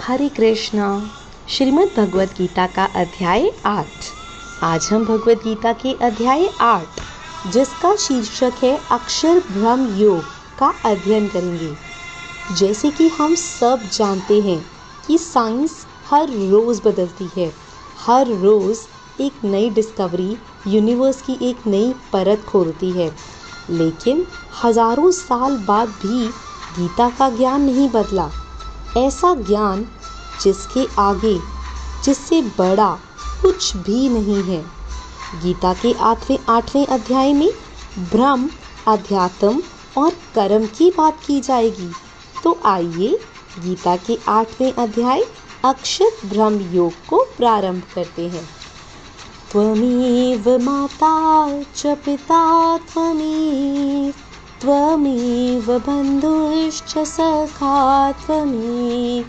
हरे कृष्णा। श्रीमद् भगवद गीता का अध्याय 8। आज हम भगवद गीता के अध्याय 8 जिसका शीर्षक है अक्षर ब्रह्म योग का अध्ययन करेंगे। जैसे कि हम सब जानते हैं कि साइंस हर रोज़ बदलती है, हर रोज़ एक नई डिस्कवरी यूनिवर्स की एक नई परत खोलती है, लेकिन हजारों साल बाद भी गीता का ज्ञान नहीं बदला। ऐसा ज्ञान जिसके आगे, जिससे बड़ा कुछ भी नहीं है। गीता के आठवें अध्याय में ब्रह्म, अध्यात्म और कर्म की बात की जाएगी। तो आइए गीता के 8वें अध्याय अक्षर ब्रह्म योग को प्रारंभ करते हैं। त्वमेव माता च पिता त्वमेव बन्धुश्च सखा त्वमेव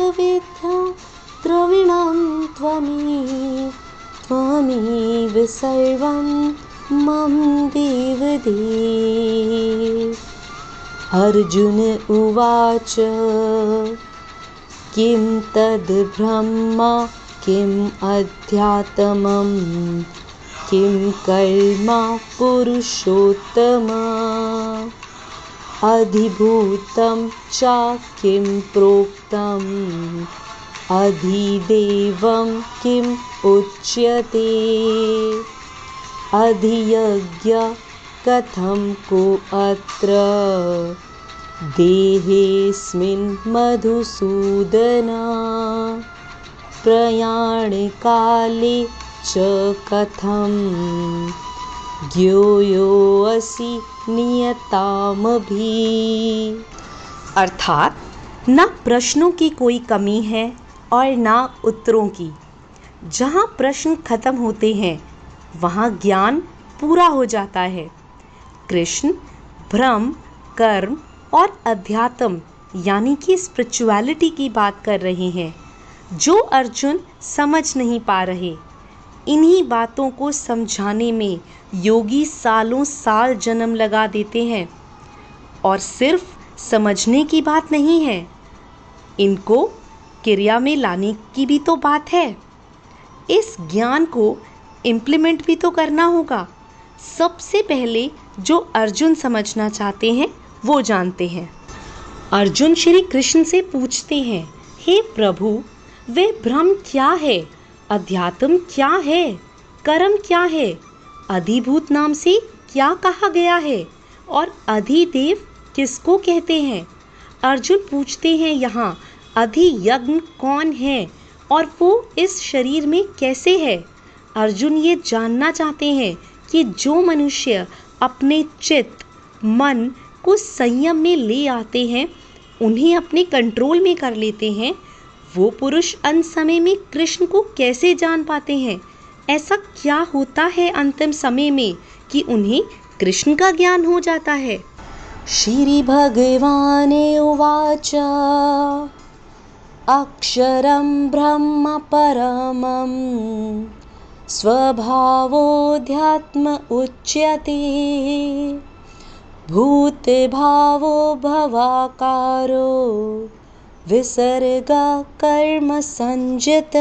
विद्या द्रविणं त्वमेव सर्वं मम देवदेव। अर्जुन उवाच किं तद् ब्रह्म किम् अध्यात्मम् किं कर्म पुरुषोत्तम अधिभूतं च किं प्रोक्तम् अधिदेवं किम् उच्यते अधियज्ञ कथं कोऽत्र देहेऽस्मिन् मधुसूदन प्रयाणकाले च कथं ज्ञेयोऽसि नियतामभि। अर्थात न प्रश्नों की कोई कमी है और न उत्तरों की। जहाँ प्रश्न खत्म होते हैं वहाँ ज्ञान पूरा हो जाता है। कृष्ण ब्रह्म, कर्म और अध्यात्म यानी कि स्पिरिचुअलिटी की बात कर रहे हैं, जो अर्जुन समझ नहीं पा रहे। इन्हीं बातों को समझाने में योगी सालों साल जन्म लगा देते हैं। और सिर्फ समझने की बात नहीं है, इनको क्रिया में लाने की भी तो बात है। इस ज्ञान को इम्प्लीमेंट भी तो करना होगा। सबसे पहले जो अर्जुन समझना चाहते हैं वो जानते हैं। अर्जुन श्री कृष्ण से पूछते हैं, हे प्रभु, वे ब्रह्म क्या है, अध्यात्म क्या है, कर्म क्या है, अधिभूत नाम से क्या कहा गया है और अधिदेव किसको कहते हैं। अर्जुन पूछते हैं यहाँ अधियज्ञ कौन है और वो इस शरीर में कैसे है। अर्जुन ये जानना चाहते हैं कि जो मनुष्य अपने चित्त मन को संयम में ले आते हैं, उन्हें अपने कंट्रोल में कर लेते हैं, वो पुरुष अंत समय में कृष्ण को कैसे जान पाते हैं। ऐसा क्या होता है अंतिम समय में कि उन्हें कृष्ण का ज्ञान हो जाता है। श्री भगवान उवाच अक्षरं ब्रह्म परमं स्वभावोऽध्यात्म उच्यते भूतभावो भवाकारो विसर्ग कर्म संजित।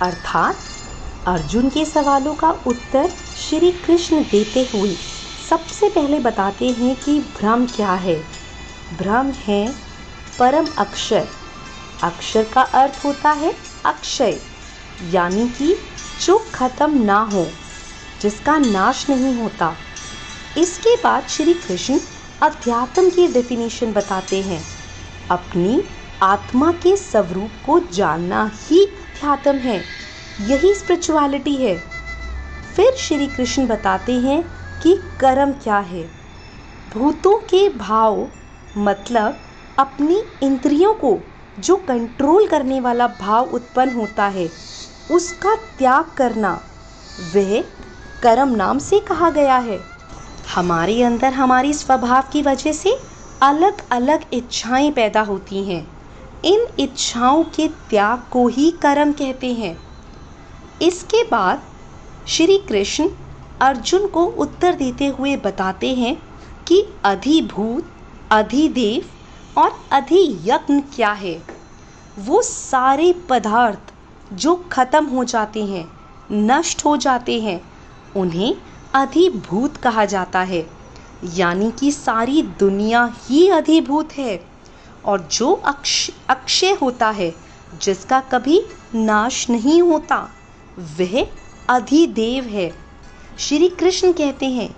अर्थात अर्जुन के सवालों का उत्तर श्री कृष्ण देते हुए सबसे पहले बताते हैं कि ब्रह्म क्या है। ब्रह्म है परम अक्षर। अक्षर का अर्थ होता है अक्षय, यानी कि जो खत्म ना हो, जिसका नाश नहीं होता। इसके बाद श्री कृष्ण अध्यात्म की डेफिनेशन बताते हैं। अपनी आत्मा के स्वरूप को जानना ही अध्यात्म है, यही स्पिरिचुअलिटी है। फिर श्री कृष्ण बताते हैं कि कर्म क्या है। भूतों के भाव मतलब अपनी इंद्रियों को जो कंट्रोल करने वाला भाव उत्पन्न होता है, उसका त्याग करना, वह कर्म नाम से कहा गया है। हमारे अंदर हमारी स्वभाव की वजह से अलग अलग इच्छाएं पैदा होती हैं। इन इच्छाओं के त्याग को ही कर्म कहते हैं। इसके बाद श्री कृष्ण अर्जुन को उत्तर देते हुए बताते हैं कि अधिभूत, अधिदेव और अधियज्ञ क्या है? वो सारे पदार्थ जो खत्म हो जाते हैं, नष्ट हो जाते हैं, उन्हें अधिभूत कहा जाता है। यानी कि सारी दुनिया ही अधिभूत है। और जो अक्षय होता है, जिसका कभी नाश नहीं होता, वह अधिदेव है। श्री कृष्ण कहते हैं,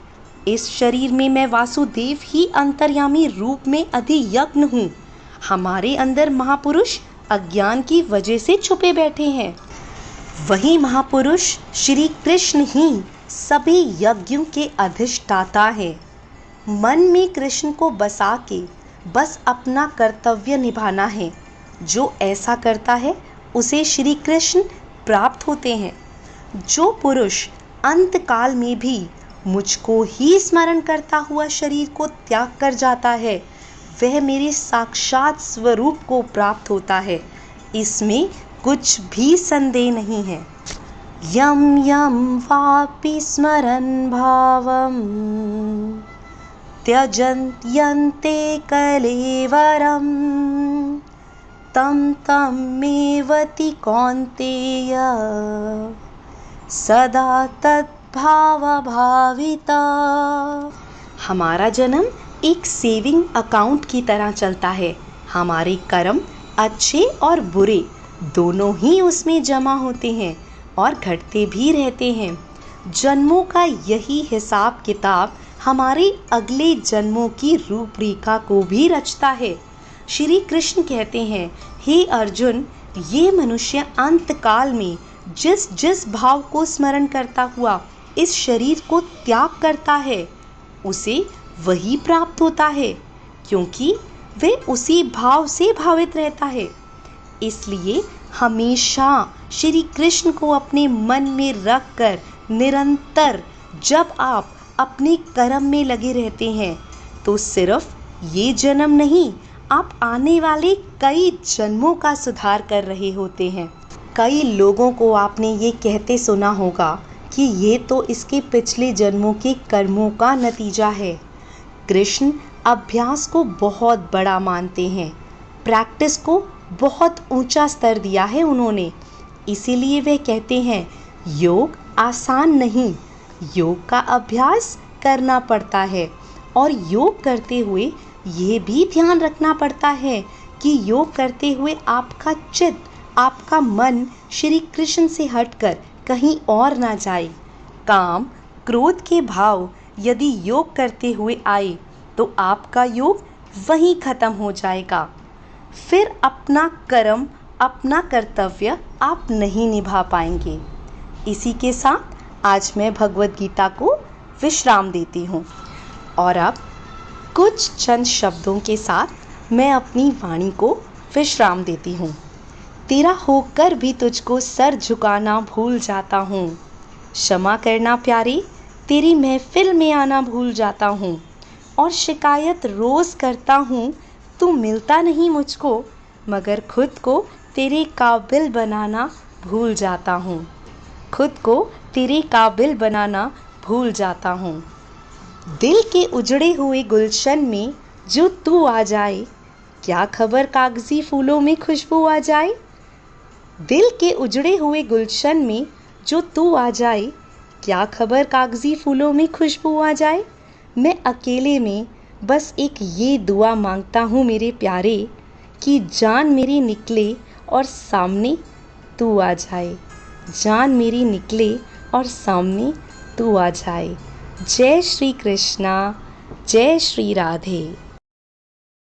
इस शरीर में मैं वासुदेव ही अंतर्यामी रूप में अधियज्ञ हूँ। हमारे अंदर महापुरुष अज्ञान की वजह से छुपे बैठे हैं। वही महापुरुष श्री कृष्ण ही सभी यज्ञों के अधिष्ठाता है। मन में कृष्ण को बसा के बस अपना कर्तव्य निभाना है। जो ऐसा करता है उसे श्री कृष्ण प्राप्त होते हैं। जो पुरुष अंत काल में भी मुझको ही स्मरण करता हुआ शरीर को त्याग कर जाता है, वह मेरे साक्षात स्वरूप को प्राप्त होता है। इसमें कुछ भी संदेह नहीं है। यम यम वापि स्मरन् भावम त्यजन्ते कलेवरम तम तम मेवति कौन्तेय सदा तद्भाव भाविता। हमारा जन्म एक सेविंग अकाउंट की तरह चलता है। हमारे कर्म अच्छे और बुरे दोनों ही उसमें जमा होते हैं और घटते भी रहते हैं। जन्मों का यही हिसाब किताब हमारे अगले जन्मों की रूपरेखा को भी रचता है। श्री कृष्ण कहते हैं, हे अर्जुन, ये मनुष्य अंत काल में जिस जिस भाव को स्मरण करता हुआ इस शरीर को त्याग करता है, उसे वही प्राप्त होता है, क्योंकि वह उसी भाव से भावित रहता है। इसलिए हमेशा श्री कृष्ण को अपने मन में रखकर निरंतर जब आप अपने कर्म में लगे रहते हैं, तो सिर्फ ये जन्म नहीं, आप आने वाले कई जन्मों का सुधार कर रहे होते हैं। कई लोगों को आपने ये कहते सुना होगा कि ये तो इसके पिछले जन्मों के कर्मों का नतीजा है। कृष्ण अभ्यास को बहुत बड़ा मानते हैं। प्रैक्टिस को बहुत ऊंचा स्तर दिया है उन्होंने। इसीलिए वे कहते हैं, योग आसान नहीं, योग का अभ्यास करना पड़ता है। और योग करते हुए ये भी ध्यान रखना पड़ता है कि योग करते हुए आपका चित्त, आपका मन श्री कृष्ण से हटकर कहीं और ना जाए। काम, क्रोध के भाव यदि योग करते हुए आए तो आपका योग वहीं खत्म हो जाएगा। फिर अपना कर्म, अपना कर्तव्य आप नहीं निभा पाएंगे। इसी के साथ आज मैं भगवद गीता को विश्राम देती हूँ और अब कुछ चंद शब्दों के साथ मैं अपनी वाणी को विश्राम देती हूँ। तेरा होकर भी तुझको सर झुकाना भूल जाता हूँ। क्षमा करना प्यारे, तेरी महफिल में आना भूल जाता हूँ। और शिकायत रोज़ करता हूँ, तू मिलता नहीं मुझको, मगर खुद को तेरे काबिल बनाना भूल जाता हूँ। खुद को तेरे काबिल बनाना भूल जाता हूँ। दिल के उजड़े हुए गुलशन में जो तू आ जाए, क्या खबर कागजी फूलों में खुशबू आ जाए। दिल के उजड़े हुए गुलशन में जो तू आ जाए, क्या खबर कागजी फूलों में खुशबू आ जाए। मैं अकेले में बस एक ये दुआ मांगता हूँ मेरे प्यारे, कि जान मेरी निकले और सामने तू आ जाए। जान मेरी निकले और सामने तू आ जाए। जय श्री कृष्णा, जय श्री राधे।